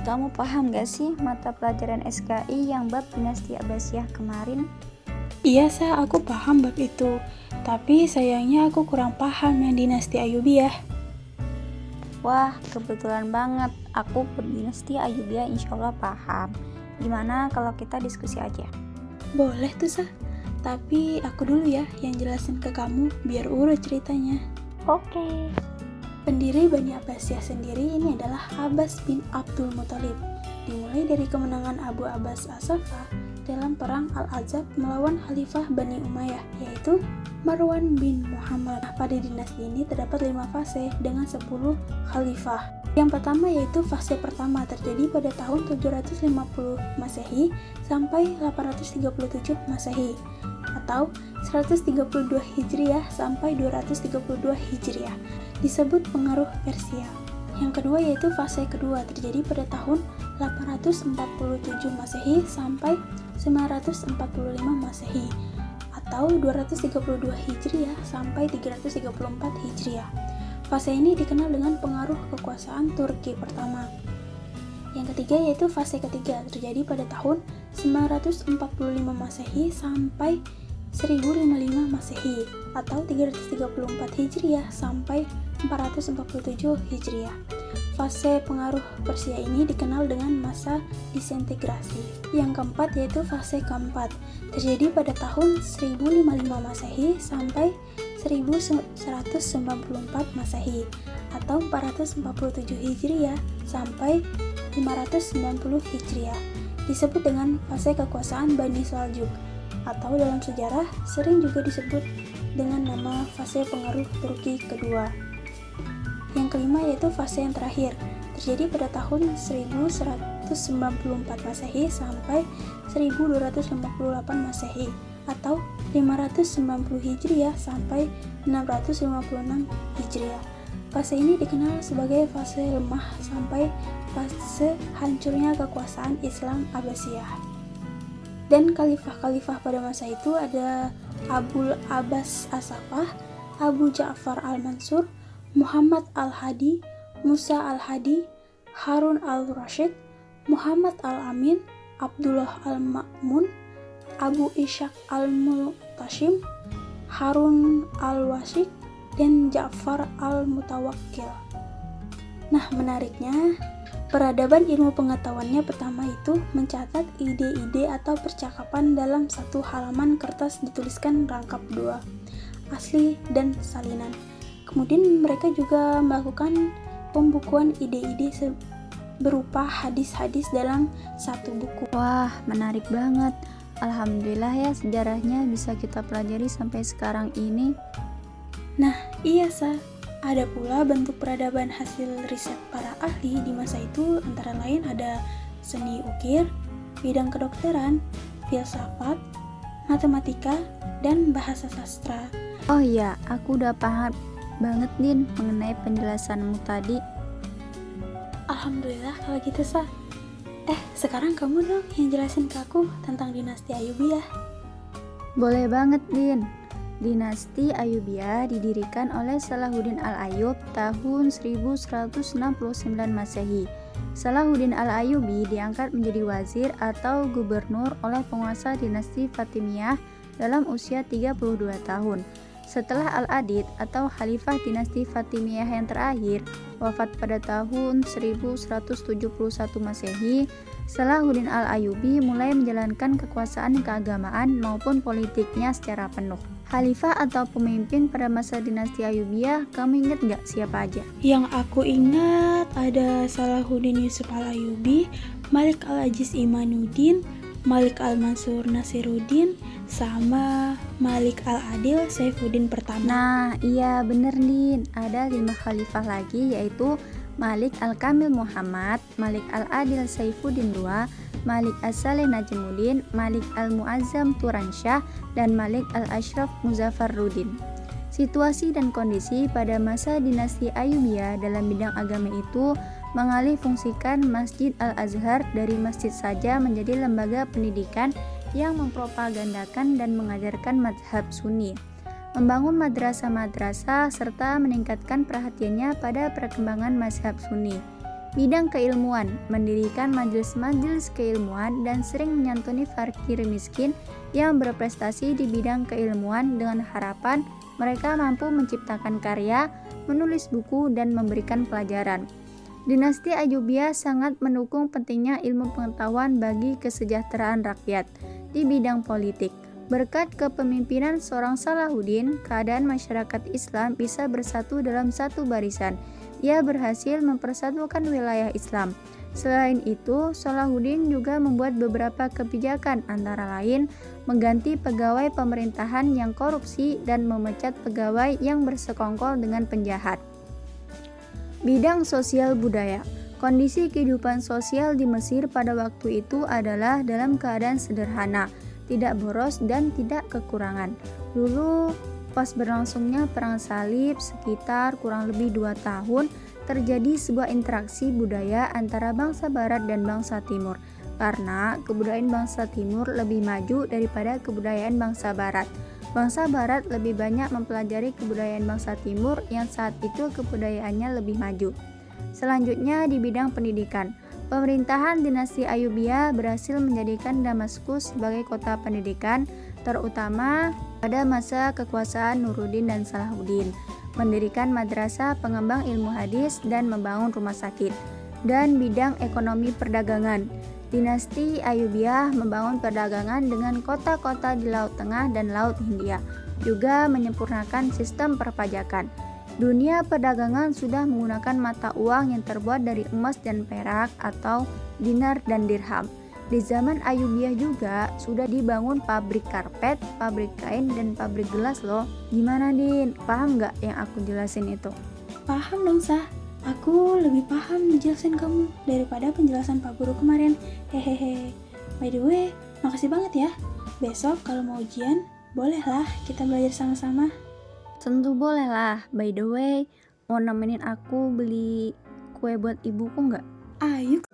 kamu paham gak sih mata pelajaran SKI yang bab dinasti Abbasiyah kemarin? Iya, aku paham bab itu. Tapi sayangnya aku kurang paham yang dinasti Ayyubiyah. Wah, kebetulan banget. Aku berdinasti Ayyubiyah insya Allah paham. Gimana kalau kita diskusi aja? Boleh tuh, Tapi aku dulu ya yang jelasin ke kamu biar urut ceritanya. Oke. Pendiri Bani Abbasiyah sendiri ini adalah Abbas bin Abdul Muthalib. Dimulai dari kemenangan Abu Abbas As-Saffah dalam perang Al-Ahzab melawan Khalifah Bani Umayyah, yaitu Marwan bin Muhammad. Pada dinasti ini terdapat 5 fase dengan 10 khalifah. Yang pertama yaitu fase pertama terjadi pada tahun 750 Masehi sampai 837 Masehi atau 132 Hijriah sampai 232 Hijriah. Disebut pengaruh Persia. Yang kedua yaitu fase kedua terjadi pada tahun 847 Masehi sampai 945 Masehi atau 232 Hijriah sampai 334 Hijriah. Fase ini dikenal dengan pengaruh kekuasaan Turki pertama. Yang ketiga yaitu fase ketiga terjadi pada tahun 945 Masehi sampai 1055 Masehi atau 334 Hijriah sampai 447 Hijriah. Fase pengaruh Persia ini dikenal dengan masa disintegrasi. Yang keempat yaitu fase keempat, terjadi pada tahun 1055 Masehi sampai 1194 Masehi atau 447 Hijriah sampai 590 Hijriah. Disebut dengan fase kekuasaan Bani Saljuk atau dalam sejarah sering juga disebut dengan nama fase pengaruh Turki kedua. Yang kelima yaitu fase yang terakhir, terjadi pada tahun 1194 Masehi sampai 1258 Masehi atau 590 Hijriah sampai 656 Hijriah. Fase ini dikenal sebagai fase lemah sampai fase hancurnya kekuasaan Islam Abbasiyah. Dan khalifah-khalifah pada masa itu ada Abu Abbas As-Saffah, Abu Ja'far Al-Mansur, Muhammad Al-Hadi, Musa Al-Hadi, Harun Al-Rashid, Muhammad Al-Amin, Abdullah Al-Ma'mun, Abu Ishaq Al-Mu'tasim, Harun Al-Wasiq, dan Ja'far Al-Mutawakkil. Nah, menariknya, peradaban ilmu pengetahuannya pertama itu mencatat ide-ide atau percakapan dalam satu halaman kertas dituliskan rangkap 2, asli dan salinan. Kemudian mereka juga melakukan pembukuan ide-ide berupa hadis-hadis dalam satu buku. Wah, menarik banget. Alhamdulillah ya sejarahnya bisa kita pelajari sampai sekarang ini. Nah, iya ada pula bentuk peradaban hasil riset para ahli di masa itu antara lain ada seni ukir, bidang kedokteran, filsafat, matematika, dan bahasa sastra. Oh iya, aku udah paham banget Din mengenai penjelasanmu tadi. Alhamdulillah kalau gitu sekarang kamu dong yang jelasin ke aku tentang dinasti Ayyubiyah. Boleh banget Din. Dinasti Ayyubiyah didirikan oleh Salahuddin Al-Ayyub tahun 1169 Masehi. Salahuddin Al-Ayyubi diangkat menjadi wazir atau gubernur oleh penguasa dinasti Fatimiyah dalam usia 32 tahun. Setelah Al-Adid atau Khalifah dinasti Fatimiyah yang terakhir wafat pada tahun 1171 Masehi, Salahuddin Al-Ayyubi mulai menjalankan kekuasaan keagamaan maupun politiknya secara penuh. Khalifah atau pemimpin pada masa dinasti Ayyubiyah, kamu ingat nggak siapa aja? Yang aku ingat ada Salahuddin Yusuf Al-Ayyubi, Malik Al-Aziz Imanuddin, Malik Al-Mansur Nasiruddin, sama Malik Al-Adil Saifuddin pertama. Nah, iya bener Din. Ada 5 khalifah lagi yaitu Malik Al-Kamil Muhammad, Malik Al-Adil Saifuddin II, Malik As-Saleh Najmuddin, Malik Al-Muazzam Turansyah, dan Malik Al-Ashraf Muzaffarruddin. Situasi dan kondisi pada masa dinasti Ayyubiyah dalam bidang agama itu mengalih fungsikan Masjid Al-Azhar dari masjid saja menjadi lembaga pendidikan yang mempropagandakan dan mengajarkan mazhab Sunni, membangun madrasah-madrasah serta meningkatkan perhatiannya pada perkembangan mazhab Sunni. Bidang keilmuan, mendirikan majelis-majelis keilmuan dan sering menyantuni fakir miskin yang berprestasi di bidang keilmuan dengan harapan mereka mampu menciptakan karya, menulis buku, dan memberikan pelajaran. Dinasti Ayyubiyah sangat mendukung pentingnya ilmu pengetahuan bagi kesejahteraan rakyat. Di bidang politik, berkat kepemimpinan seorang Salahuddin, keadaan masyarakat Islam bisa bersatu dalam satu barisan. Ia berhasil mempersatukan wilayah Islam. Selain itu, Salahuddin juga membuat beberapa kebijakan, antara lain mengganti pegawai pemerintahan yang korupsi dan memecat pegawai yang bersekongkol dengan penjahat. Bidang sosial budaya. Kondisi kehidupan sosial di Mesir pada waktu itu adalah dalam keadaan sederhana, tidak boros dan tidak kekurangan. Dulu pas berlangsungnya perang salib sekitar kurang lebih 2 tahun, terjadi sebuah interaksi budaya antara bangsa barat dan bangsa timur, karena kebudayaan bangsa timur lebih maju daripada kebudayaan bangsa barat. Bangsa barat lebih banyak mempelajari kebudayaan bangsa timur yang saat itu kebudayaannya lebih maju. Selanjutnya di bidang pendidikan, pemerintahan dinasti Ayyubiyah berhasil menjadikan Damaskus sebagai kota pendidikan, terutama pada masa kekuasaan Nuruddin dan Salahuddin, mendirikan madrasah pengembang ilmu hadis dan membangun rumah sakit. Dan bidang ekonomi perdagangan, dinasti Ayyubiyah membangun perdagangan dengan kota-kota di Laut Tengah dan Laut Hindia, juga menyempurnakan sistem perpajakan. Dunia perdagangan sudah menggunakan mata uang yang terbuat dari emas dan perak atau dinar dan dirham. Di zaman Ayyubiyah juga sudah dibangun pabrik karpet, pabrik kain, dan pabrik gelas loh. Gimana Din? Paham nggak yang aku jelasin itu? Paham dong, Sah. Aku lebih paham dijelasin kamu daripada penjelasan Pak Guru kemarin. Hehehe. By the way, makasih banget ya. Besok kalau mau ujian, bolehlah kita belajar sama-sama. Tentu boleh lah. By the way, mau nemenin aku beli kue buat ibuku nggak? Ayo.